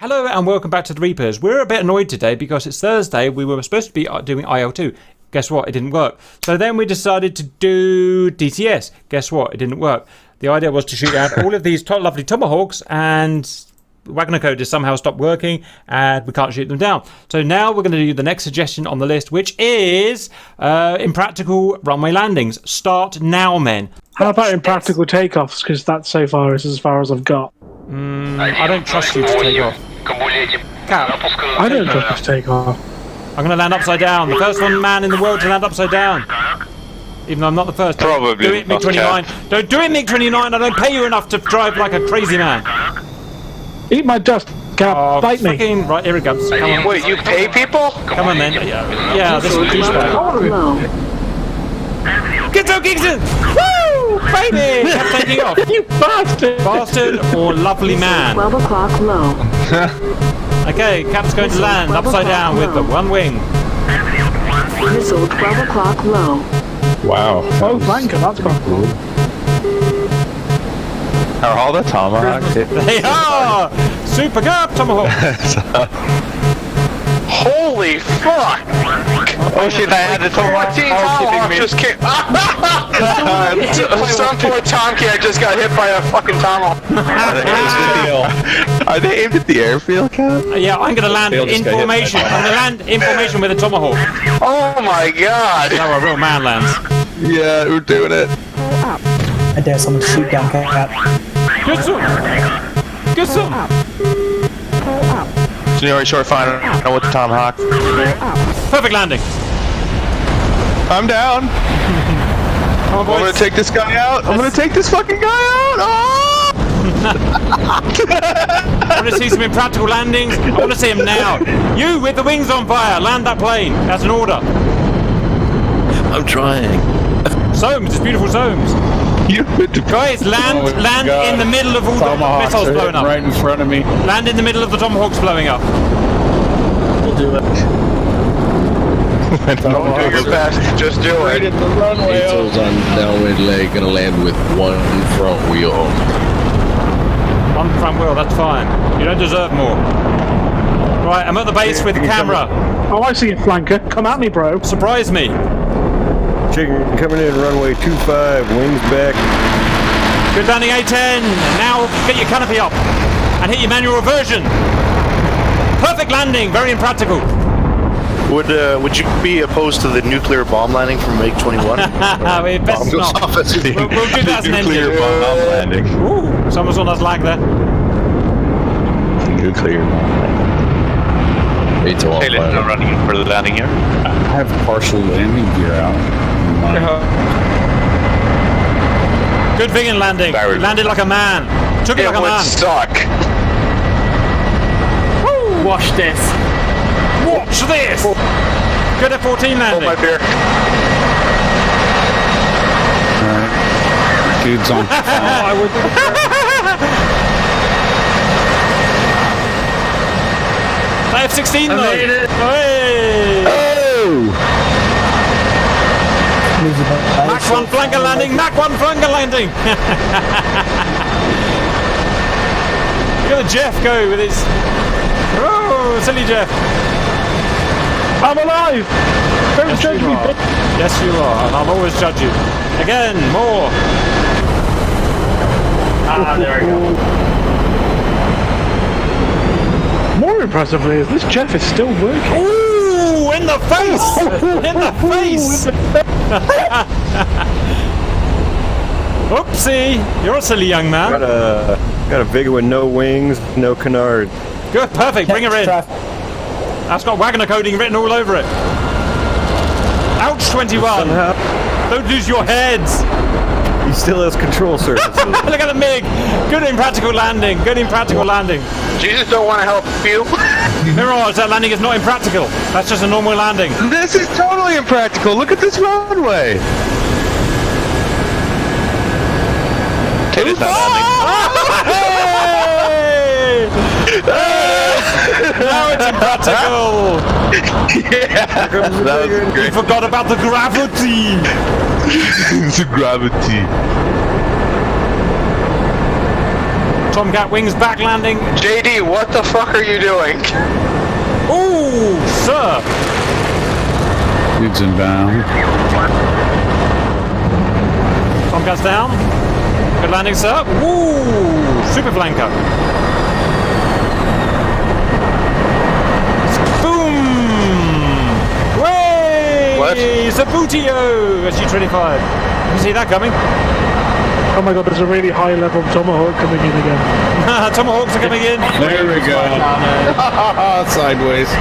Hello and welcome back to the Reapers. We're a bit annoyed today because it's Thursday. We were supposed to be doing IL2. Guess what? It didn't work. So then we decided to do DCS. Guess what? It didn't work. The idea was to shoot out all of these lovely tomahawks, and Wagner code has somehow stopped working and we can't shoot them down. So now we're going to do the next suggestion on the list, which is impractical runway landings. Start now, men. How about impractical takeoffs? Because that so far is as far as I've got. I don't trust you to take off. I don't trust you to take off. I'm going to land upside down. The first man in the world to land upside down. Even though I'm not the first. Probably. Do it, MiG-29. Don't do it, MiG-29. I don't pay you enough to drive like a crazy man. Eat my dust, Cap. Bite me. Right, here it comes. Come on. Wait, you pay people? Come on, then. Yeah, this is douchebag. Get so Kingston! Woo! Baby! Kept taking off. You bastard! Bastard or lovely man? 12 o'clock low. Okay, Cap's going to land upside down with the one wing. Missile 12 o'clock low. Wow. Oh, flanker, that's quite cool. Are all the tomahawks? They are! Super Cap Tomahawk! Holy fuck! Oh shit, I had the tomahawk just kicked. Some poor tomcat just got hit by a fucking tomahawk. Are they aimed at the airfield, Cap? Yeah, I'm going to land in formation. I'm going to land in formation with a tomahawk. Oh my god! How a real man lands. Yeah, we're doing it. I dare someone to shoot down Cap. Good son! Good son! Senior short final with the tomahawk. Perfect landing. I'm down. Come on, boys. I'm gonna take this guy out. I'm gonna take this fucking guy out. Oh! I want to see some impractical landings. I want to see him now. You with the wings on fire, land that plane. That's an order. I'm trying. Soames, it's beautiful Soames. Guys, land in the middle of all the missiles blowing up. Right in front of me. Land in the middle of the tomahawks blowing up. We'll do it. Don't do your best, just do it. Missiles on downwind leg, gonna land with one front wheel. One front wheel, that's fine. You don't deserve more. Right, I'm at the base with the camera. Oh, I see you, flanker. Come at me, bro. Surprise me. Chicken coming in, runway 25, wings back. Good landing, A10. Now get your canopy up and hit your manual reversion. Perfect landing, very impractical. Would you be opposed to the nuclear bomb landing from MiG-21? Best not. We'll do that as an Nuclear engine. bomb landing. Ooh, someone's on us lag there. Nuclear bomb landing. Hey, I'm running in for the landing here. I have partial landing gear out. Good thing in landing. Landed like a man. Took it like a man. Suck. Woo. Watch this. Watch this. Good F-14 landing. Hold my beer. Alright. Dude's on fire. F-16 though. Hey. Oh! Mach 1 flanker landing. Mach 1 flanker landing. Look at Jeff go with his. Oh, silly Jeff. I'm alive! Don't judge me, bitch. Yes, you are, and I'll always judge you. Again, more. Ah, there we go. More impressively is this Jeff is still working. Ooh, in the face! In the face! Oopsie! You're a silly young man. Got a big one, no wings, no canard. Good, perfect, bring her in. That's got Wagner coding written all over it. Ouch, 21. Don't lose your heads. He still has control surfaces. Look at the MiG. Good impractical landing. Good impractical landing. Jesus don't want to help you. Mirage, that landing is not impractical. That's just a normal landing. This is totally impractical. Look at this runway. It is not landing. Now it's impractical! Yeah, that was great. You forgot about the gravity! The gravity. Tomcat wings back landing. JD, what the fuck are you doing? Ooh, sir. Dude's inbound. Tomcat's down. Good landing, sir. Woo! Super flanker. Boom! Way! What? Sabutio! SG-25. You see that coming? Oh my god, there's a really high level Tomahawk coming in again. Tomahawks are coming in. There we go. Sideways.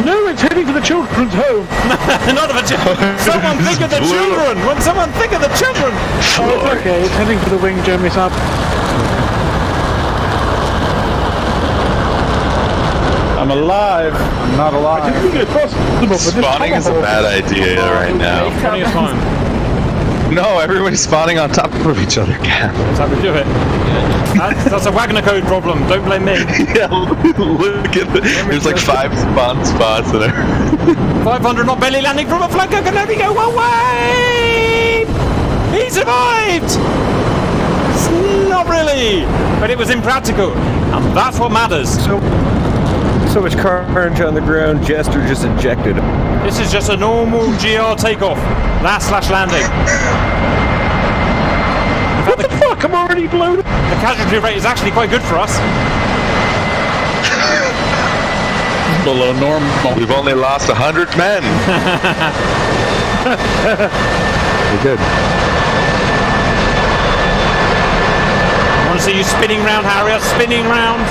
No, it's heading for the children's home. Not of a someone think of the children! When someone think of the children! Oh, it's okay, it's heading for the wing, Jeremy Saab. I'm alive. I'm not alive. Spawning is a bad idea right now. Spawning is fine. No, everybody's spawning on top of each other, Cap. That's how we do it. That's a Wagner code problem. Don't blame me. Yeah, look at the, there's like 5 spawn spots in there. 500 not belly landing from a flanker. Can only go one way. He survived. Not really, but it was impractical, and that's what matters. So much carnage on the ground, Jester just ejected him. This is just a normal GR takeoff. Last slash landing. What the fuck? I'm already blown up. The casualty rate is actually quite good for us. Below normal. We've only lost 100 men. We're good. I want to see you spinning round, Harrier. Spinning round.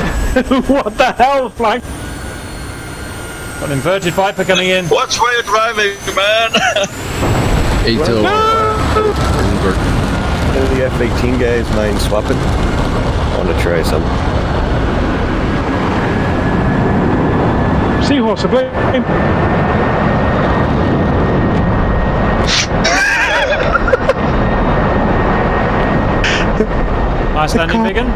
What the hell, flank? Got an inverted Viper coming in. Watch where you're driving, man. ATO. The F-18 guys mind swapping? I want to try some. Seahorse, I blame. Nice landing, Megan.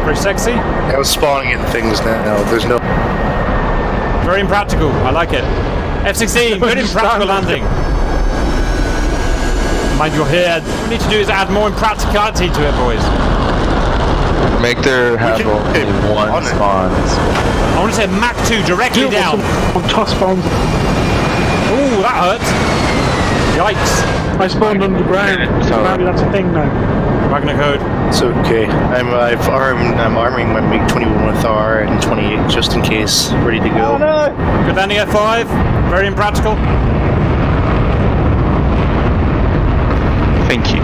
Very sexy. I was spawning in things now. There's no. Very impractical. I like it. F-16, good impractical landing. Mind your head. What we need to do is add more impracticality to it, boys. Make there have only one spawn. I want to say Mach 2 directly down. Toss bombs. Ooh, that hurts. Yikes. I spawned underground. Apparently that's a thing now. Wagner code. It's okay. I'm arming my MiG-21 with R and 28 just in case, ready to go. Good landing F5. Very impractical. Thank you.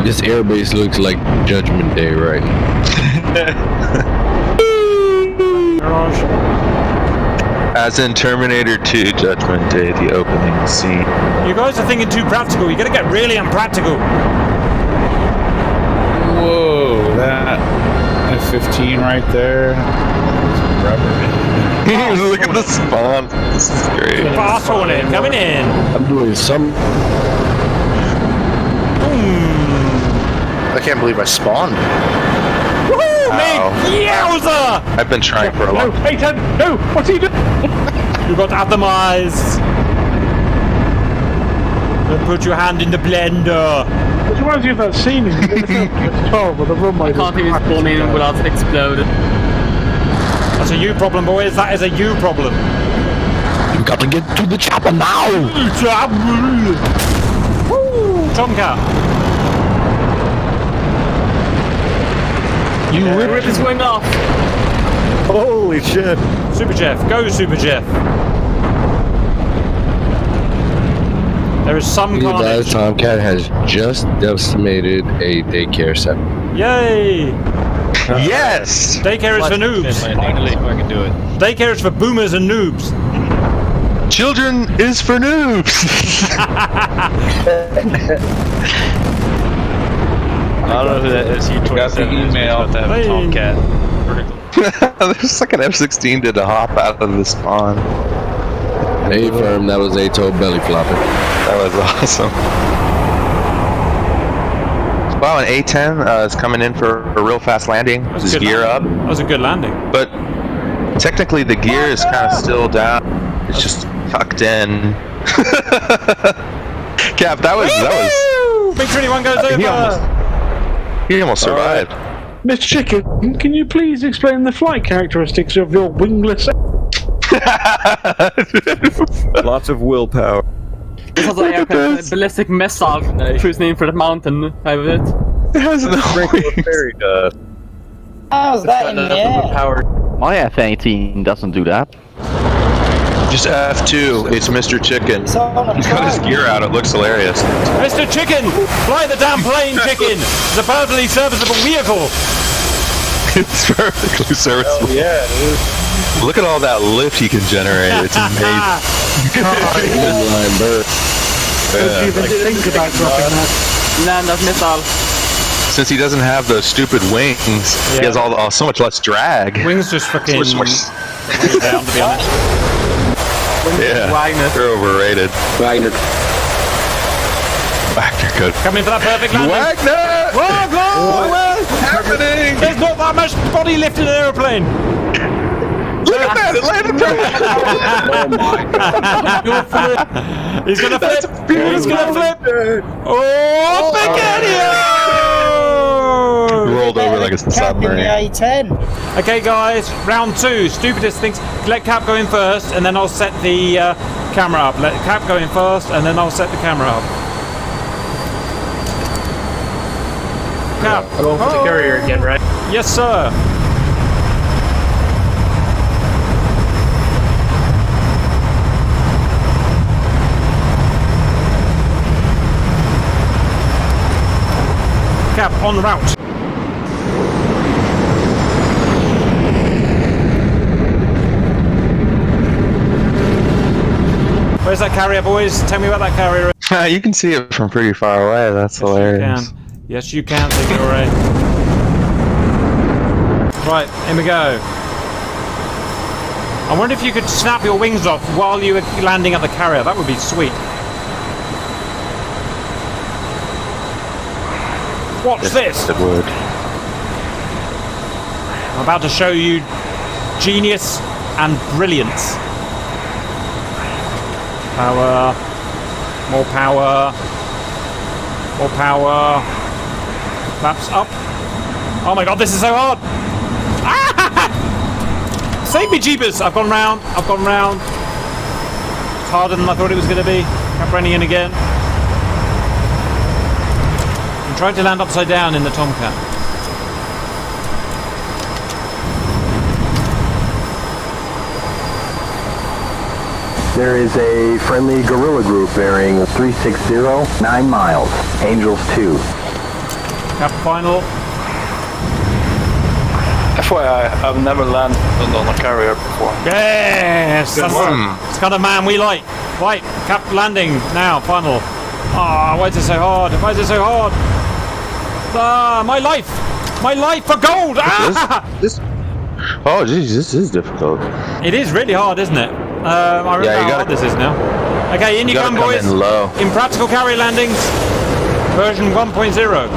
This airbase looks like Judgment Day, right? Mirage. As in Terminator 2 Judgment Day, the opening scene. You guys are thinking too practical. You gotta get really unpractical. Whoa, that F-15 right there. Look at the spawn. This is great. Fast on it. Coming in. I'm doing some. I can't believe I spawned. Woohoo! Me! Yowza! I've been trying for a long time. Hey, Ted! No! What's he doing? You got atomized. Don't put your hand in the blender. It reminds you of that scene in the film 12 where the runway Can't even spawn in without it exploded. That's a you problem, boys. That is a you problem. You got to get to the chopper now! Woo! Tomcat. You ripped his wing off. Holy shit. Super Jeff. Go, Super Jeff. There is some You guys, carnage. Tomcat has just decimated a daycare center. Yay! Yes! Daycare is for noobs. Finally, I can do it. Daycare is for boomers and noobs. Children is for noobs! I don't know who that is. You got the email. Hey. Tomcat. There's like an F-16 did a hop out of the spawn. Hey, firm, that was ATO belly flopping. That was awesome. Wow, an A-10 is coming in for a real fast landing. His gear up. That was a good landing. But technically the gear is kind of still down. It's just tucked in. Cap, that was Big Trinity 1 goes over. He almost survived. Mr. Chicken, can you please explain the flight characteristics of your wingless? Lots of willpower. This has like a ballistic missile cruising in for the mountain. I have it. It has no Fairy dust. How's that in the air? My F-18 doesn't do that. Just F2. It's Mr. Chicken. He's got his gear out. It looks hilarious. Mr. Chicken! Fly the damn plane, Chicken! It's a perfectly serviceable vehicle! It's perfectly serviceable. Oh, yeah, it is. Look at all that lift he can generate. It's amazing. Inline bird. Think about dropping that. Land that missile. Since he doesn't have those stupid wings, he has all so much less drag. Wings just fucking So much more- down, to be honest. Yeah, Wagner. they're overrated. Wagner. Wagner good. Coming for that perfect landing. Wagner! What's happening? There's not that much body lift in an aeroplane. Look at that! It landed perfect! He's gonna flip. He's gonna flip. Oh, He rolled over like a submarine. A10. Okay, guys, round 2. Stupidest things. Let Cap go in first, and then I'll set the camera up. Let Cap go in first, and then I'll set the camera up. Cap. Going for the carrier again, right? Yes, sir. Cap on route. Where's that carrier, boys? Tell me about that carrier. You can see it from pretty far away. That's hilarious. Yes, you can. Take it away. Right, here we go. I wonder if you could snap your wings off while you were landing at the carrier. That would be sweet. Watch this. It would. I'm about to show you genius and brilliance. Power. More power. More power. Flaps up. Oh my god, this is so hard. Ah! Save me, jeepers. I've gone round. I've gone round. It's harder than I thought it was going to be. Kept running in again. I'm trying to land upside down in the Tomcat. There is a friendly guerrilla group bearing 360, 9 miles, Angels 2. Cap final. FYI, I've never landed on a carrier before. Yes! That's the kind of man we like. Right, Cap landing now, final. Ah, why is it so hard? Why is it so hard? Ah, my life! My life for gold! Ah! Oh, geez, this is difficult. It is really hard, isn't it? I remember how hard this is now. Okay, in you come, boys. In low. Impractical carrier landings, version 1.0.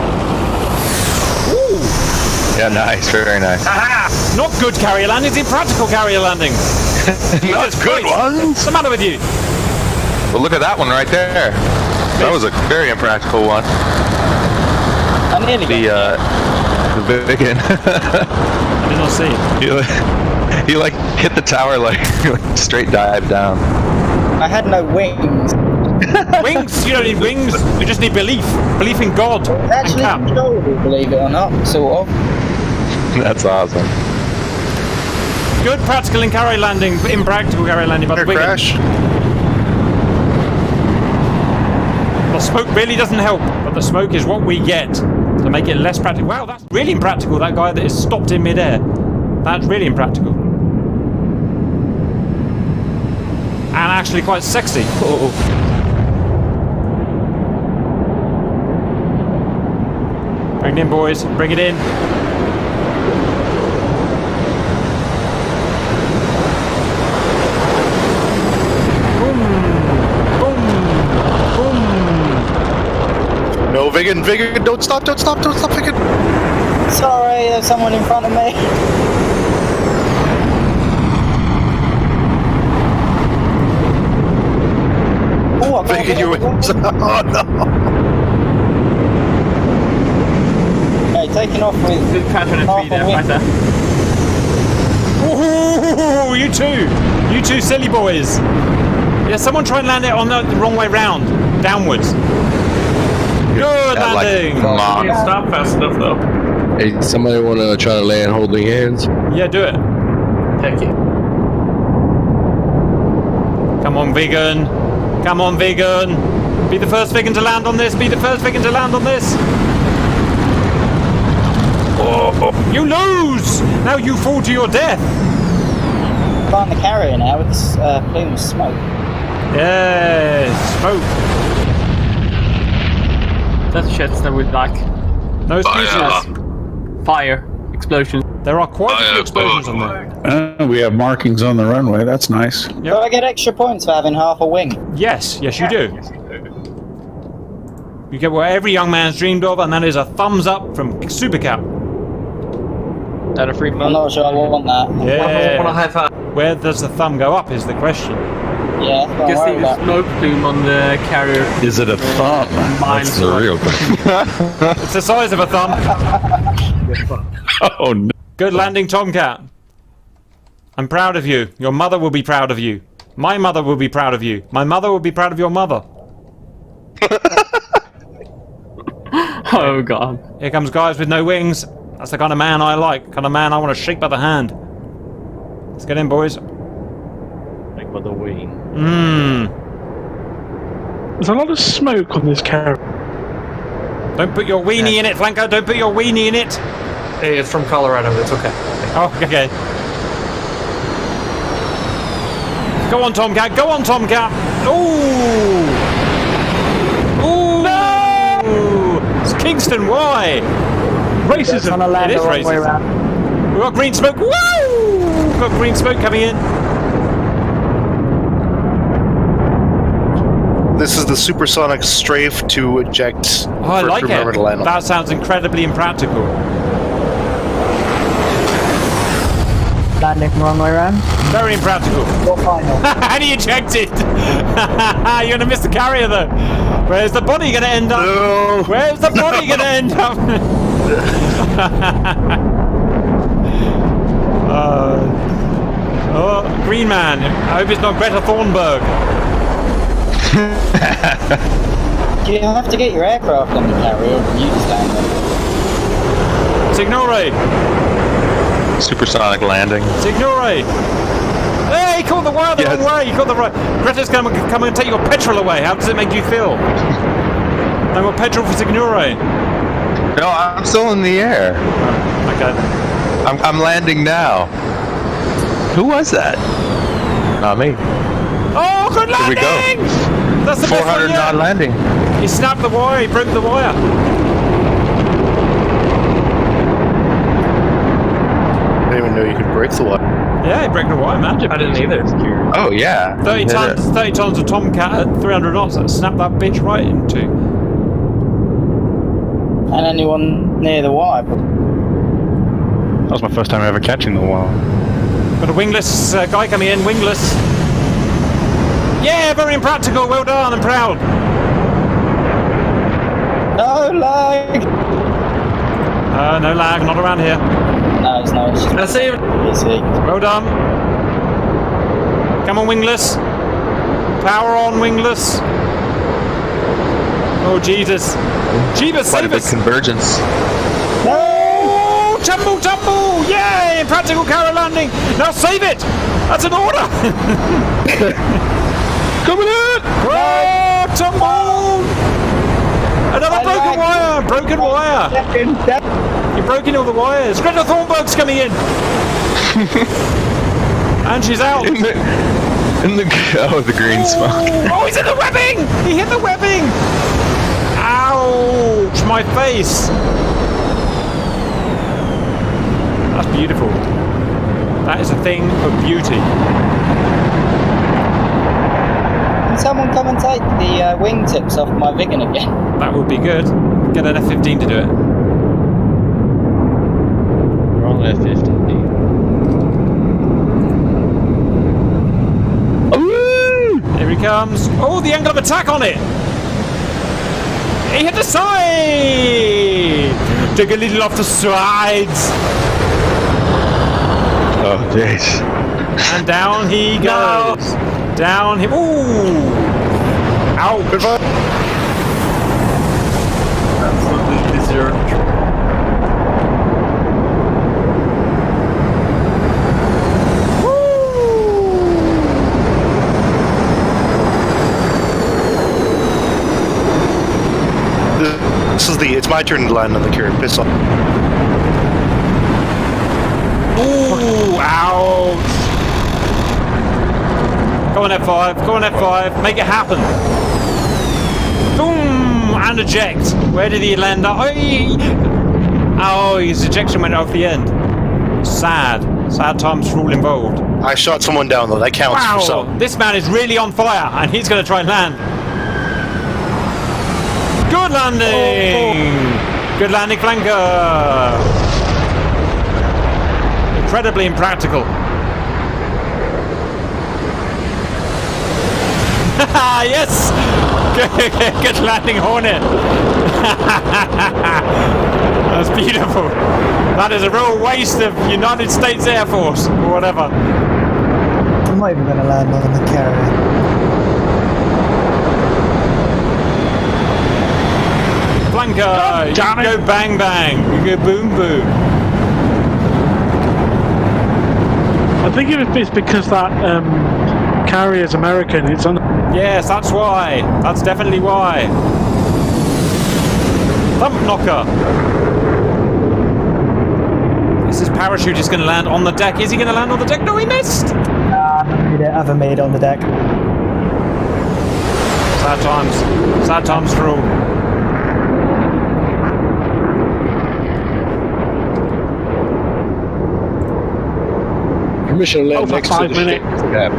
Yeah, nice, very nice. Aha! Not good carrier landings, impractical carrier landings. Not good ones. What's the matter with you? Well, look at that one right there. That was a very impractical one. I nearly got The big one. I did not see. He like hit the tower like straight dive down. I had no wings. Wings? You don't need wings. You just need belief. Belief in God. Actually controllable, believe it or not, sort of. That's awesome. Good practical and carrier landing, impractical carrier landing by the Wigan. Crash. The smoke really doesn't help, but the smoke is what we get to make it less practical. Wow, that's really impractical, that guy that is stopped in midair. That's really impractical. And actually quite sexy. Uh-oh. Bring it in, boys. Bring it in. No, Vigan, don't stop, Vigan. Sorry, there's someone in front of me. Vigan, you went. Oh no. taking off with Good catch on a half tree there, a wing. right there. Ooh, you two silly boys. Yeah, someone try and land it on the wrong way round, downwards. Good landing. Like, Can't stop fast enough though. Hey, somebody want to try to land holding hands? Yeah, do it. Thank you. Come on, vegan. Come on, vegan. Be the first vegan to land on this. Be the first vegan to land on this. Oh, you lose. Now you fall to your death. Find the carrier now with this plume of smoke. Yes, smoke. That's shit that we like. No excuses. Fire. Explosion. There are quite a few explosions on there. We have markings on the runway. That's nice. Yep. Do I get extra points for having half a wing? Yes, yes you do. You get what every young man's dreamed of, and that is a thumbs up from Supercat. That a free I'm month? not sure I want that. Yeah. Wanna high five? Where does the thumb go up is the question. Yeah, that's what You I'm can see worried the about. smoke plume on the carrier. Is it a thumb? That's the real question. It's the size of a thumb. Oh no. Good landing, Tomcat. I'm proud of you. Your mother will be proud of you. My mother will be proud of you. My mother will be proud of your mother. Oh god. Here comes guys with no wings. That's the kind of man I like. Kind of man I want to shake by the hand. Let's get in, boys. Like with a wing. Mmm. There's a lot of smoke on this carrier. Don't put your weenie in it, Flanker. Don't put your weenie in it. Hey, it's from Colorado. It's okay. Oh, okay. Go on, Tomcat. Go on, Tomcat. Ooh. Ooh. No. It's Kingston. Why? Racism. It is racist. We've got green smoke. Woo! We've got green smoke coming in. This is the supersonic strafe to eject. Oh, I like it. That sounds incredibly impractical. Landing from wrong way around. Very impractical. What final? And he ejected. You're gonna miss the carrier though. Where's the body gonna end up? No. Where's the body gonna end up? Oh, green man. I hope it's not Greta Thunberg. You have to get your aircraft on the carrier and you stand there. Signore. Supersonic landing. Signore. Hey, he caught the wire the wrong way. He caught the right. Greta's gonna come and take your petrol away. How does it make you feel? No more petrol for Signore. No, I'm still in the air. Okay. I'm landing now. Who was that? Not me. Oh, good landing! Here we go. That's the best 400 one yet. knot landing. He snapped the wire. He broke the wire. I didn't even know you could break the wire. Yeah, he broke the wire, man. I didn't either. Oh yeah. 30 tons of Tomcat at 300 knots. That snapped that bitch right in two. And anyone near the wire. That was my first time ever catching the wire. Got a wingless guy coming in. Wingless. Yeah, very impractical. Well done. I'm proud. No lag! No lag. Not around here. No, it's not. It's just I see. easy. Well done. Come on, wingless. Power on, wingless. Oh, Jesus. Jeebus, Quite a save big us. convergence. Oh, tumble, tumble. Yay, impractical carrier landing. Now save it. That's an order. Coming in! Oh, tumble. Another broken wire. Broken wire. You're breaking all the wires. Greta Thunberg's coming in. And she's out. In the the green smoke. Oh, he's in the webbing! He hit the webbing! Ouch! My face! That's beautiful. That is a thing of beauty. Can someone come and take the wingtips off my Vigan again? That would be good. Get an F-15 to do it. Wrong F-15. Here he comes. Oh, the angle of attack on it! He hit the side! Take a little off the sides. Oh, jeez. And down he goes. Down he. Ooh. Ow. Goodbye. Absolutely deserved. It's my turn to land on the curb. Piss off. Ooh, ouch. Go on F5, go on F5, make it happen. Boom, and eject. Where did he land up? Oh, his ejection went off the end. Sad. Sad times for all involved. I shot someone down though, that counts for Wow, some. this man is really on fire, and he's going to try and land. Good landing! Good landing, flanker! Incredibly impractical. Yes! Good landing, Hornet! That's beautiful. That is a real waste of United States Air Force, or whatever. I'm not even going to land on the carrier. Flanker! You can go bang bang. You go boom boom. I think it's because that carrier's American. It's on. Yes, that's why. That's definitely why. Thump knocker. Is his parachute just going to land on the deck? Is he going to land on the deck? No, he missed. I haven't made it on the deck. Sad times. Sad times for all. Permission to land for next 5 to the minutes. ship. Yeah.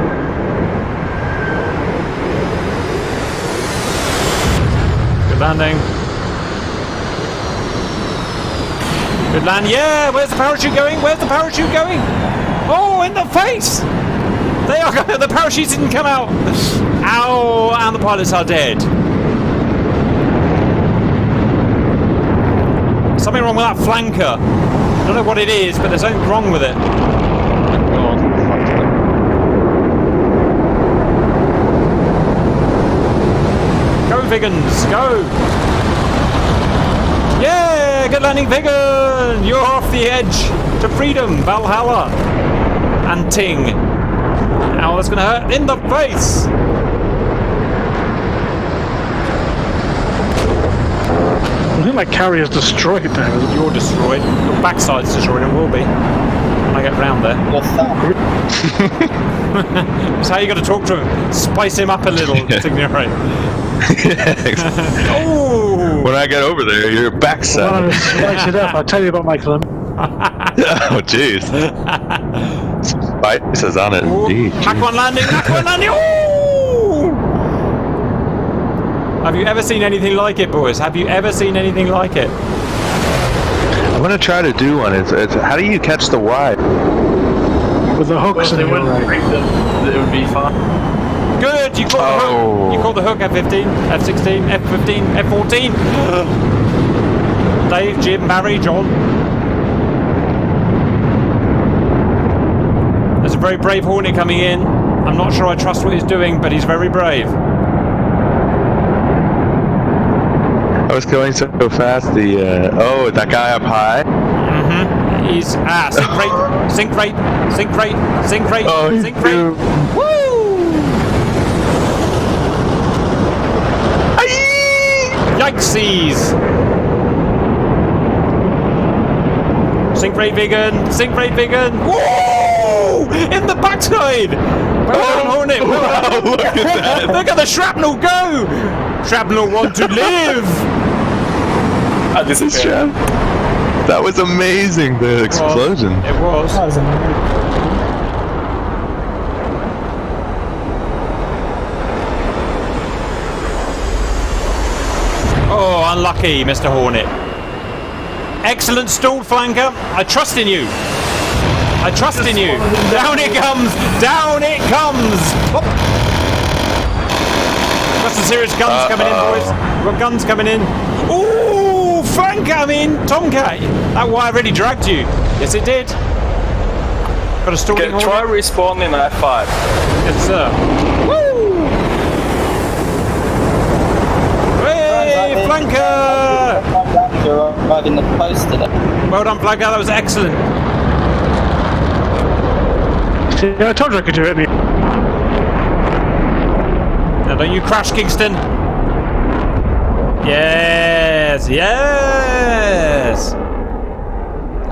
Good landing. Good land. Yeah, where's the parachute going? Where's the parachute going? Oh, in the face! They are going. The parachutes didn't come out. Ow! And the pilots are dead. Something wrong with that flanker. I don't know what it is, but there's something wrong with it. Go, Vigans, go! Yeah, good landing, Vigan! You're off the edge to freedom, Valhalla! And ting. Ow, that's gonna hurt in the face! I think my carrier's destroyed now. You're destroyed. Your backside's destroyed, it will be. When I get round there. That's how you got to talk to him. Spice him up a little, Signore. Oh! When I get over there, your backside. When I spice it up, I'll tell you about my club. Oh, jeez. Spice is on it. Indeed. Mach 1 landing, Mach 1 landing! Ooh! Have you ever seen anything like it, boys? Have you ever seen anything like it? I'm gonna try to do one. It's how do you catch the Y? With the hooks and they wouldn't bring them. It would be fun. Good, you caught the hook. You caught the hook, F-15, F-16, F-15, F-14. Dave, Jim, Barry, John. There's a very brave Hornet coming in. I'm not sure I trust what he's doing, but he's very brave. I was going so fast. Oh, that guy up high. Mm-hmm. He's sink rate, sink rate, sink rate, sink rate, Oh, sink rate. Woo! Yikesies! Sink rate vegan, sink rate vegan. Woo! In the backside. Well done, Hornet. Well done. Look at that. Look at the shrapnel go. Shrapnel want to live. That was amazing. The explosion. It was. That was amazing. Oh, unlucky, Mr. Hornet. Excellent stalled flanker. I trust in you. I trust in you. Down it comes. Down it comes. Hop. Got some serious guns coming in, boys. We've got guns coming in. Ooh, flanker! incoming Tomcat. That wire really dragged you. Yes, it did. Got a stalling Okay, try respawning at F5. Yes, sir. Woo! Hey, flanker! You're arriving the post today. Well done, flanker. That was excellent. Yeah, I told you I could do it. Now, don't you crash, Kingston. Yes, yes.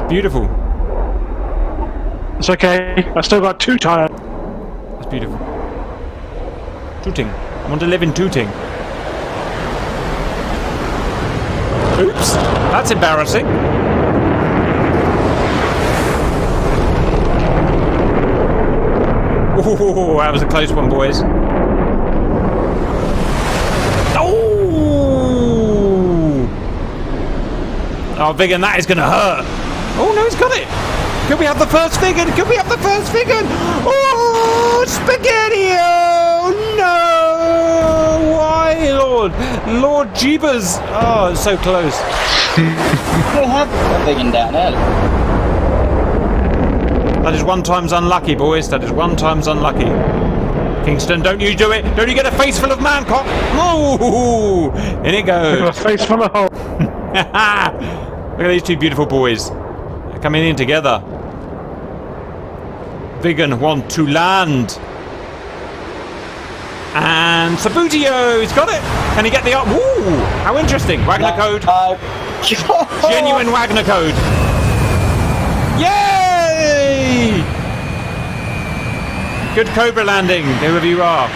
Beautiful. It's okay. I still got 2 tires. That's beautiful. Tooting. I want to live in Tooting. Oops. That's embarrassing. Ooh, that was a close one, boys. Oh, Vigan, that is going to hurt. Oh, no, he's got it. Could we have the first Vigan? Could we have the first Vigan? Oh, spaghetti! Oh, no! Why, Lord? Lord Jeebus. Oh, it's so close. We have a Vigan down early. That is 1 times unlucky, boys. That is 1 times unlucky. Kingston, don't you do it. Don't you get a face full of man-cock. Oh, in it goes. A face full of holes. Look at these 2 beautiful boys. They're coming in together. Vigan want to land. And Sabutio, he's got it. Can he get the up? Woo! How interesting. Wagner code. Genuine Wagner code. Yay! Good Cobra landing, whoever you are.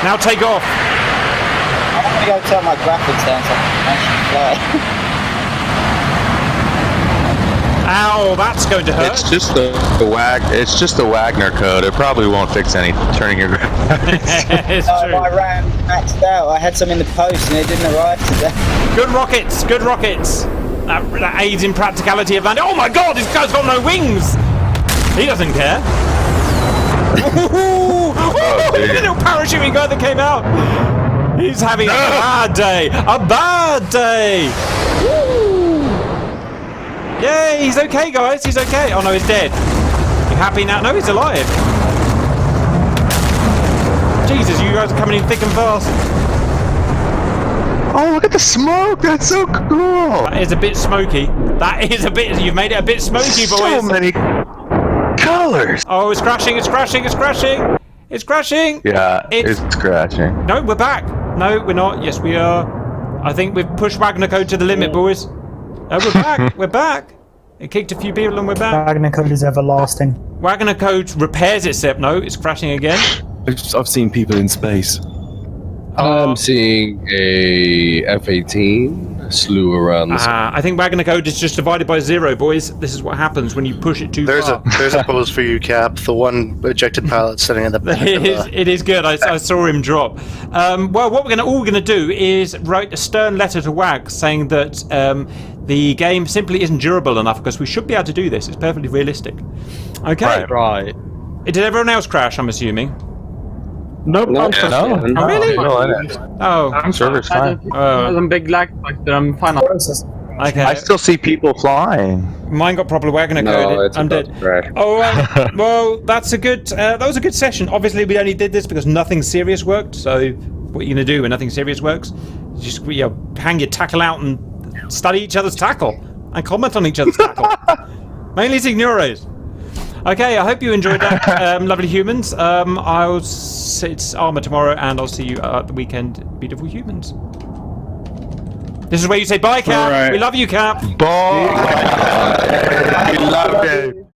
Now take off. I'm gonna go turn my graphics down so I can actually fly. Ow, that's going to hurt. It's just the Wagner code. It probably won't fix any turning your graphics. It's true. My RAM maxed out. I had some in the post and it didn't arrive today. Good rockets, good rockets. That aids in practicality of landing. Oh my god, this guy's got no wings. He doesn't care. Oh, the little parachuting guy that came out. He's having a bad day. A bad day. Woo. Yay, he's okay, guys. He's okay. Oh no, he's dead. You happy now? No, he's alive. Jesus, you guys are coming in thick and fast. Oh, look at the smoke! That's so cool! That is a bit smoky. That is a bit... You've made it a bit smoky, boys. So many colors! Oh, it's crashing, it's crashing, it's crashing! It's crashing! Yeah, it's crashing. No, we're back. No, we're not. Yes, we are. I think we've pushed Wagner code to the limit, boys. Oh, we're back. We're back. It kicked a few people and we're back. Wagner code is everlasting. Wagner code repairs itself. No, it's crashing again. I've seen people in space. I'm seeing a F-18 slew around the I think Wagner code is just divided by 0, boys. This is what happens when you push it too far. There's a pose for you, Cap. The one ejected pilot sitting at the back. It is good. I saw him drop. Well, what we're all going to do is write a stern letter to WAG saying that the game simply isn't durable enough because we should be able to do this. It's perfectly realistic. Okay. Right. Did everyone else crash, I'm assuming? Nope. No. Oh, really? Oh. I'm sure it's fine. There's a big lag factor. I'm fine. Okay. I still see people flying. Mine got proper Wagner code. I'm dead. Oh, well, that's a good. That was a good session. Obviously, we only did this because nothing serious worked. So, what are you gonna do when nothing serious works? Just hang your tackle out and study each other's tackle and comment on each other's tackle. Mainly Signoros. Okay, I hope you enjoyed that, lovely humans. It's Armour tomorrow, and I'll see you at the weekend, beautiful humans. This is where you say bye, Cap. Right. We love you, Cap. Bye. We love you.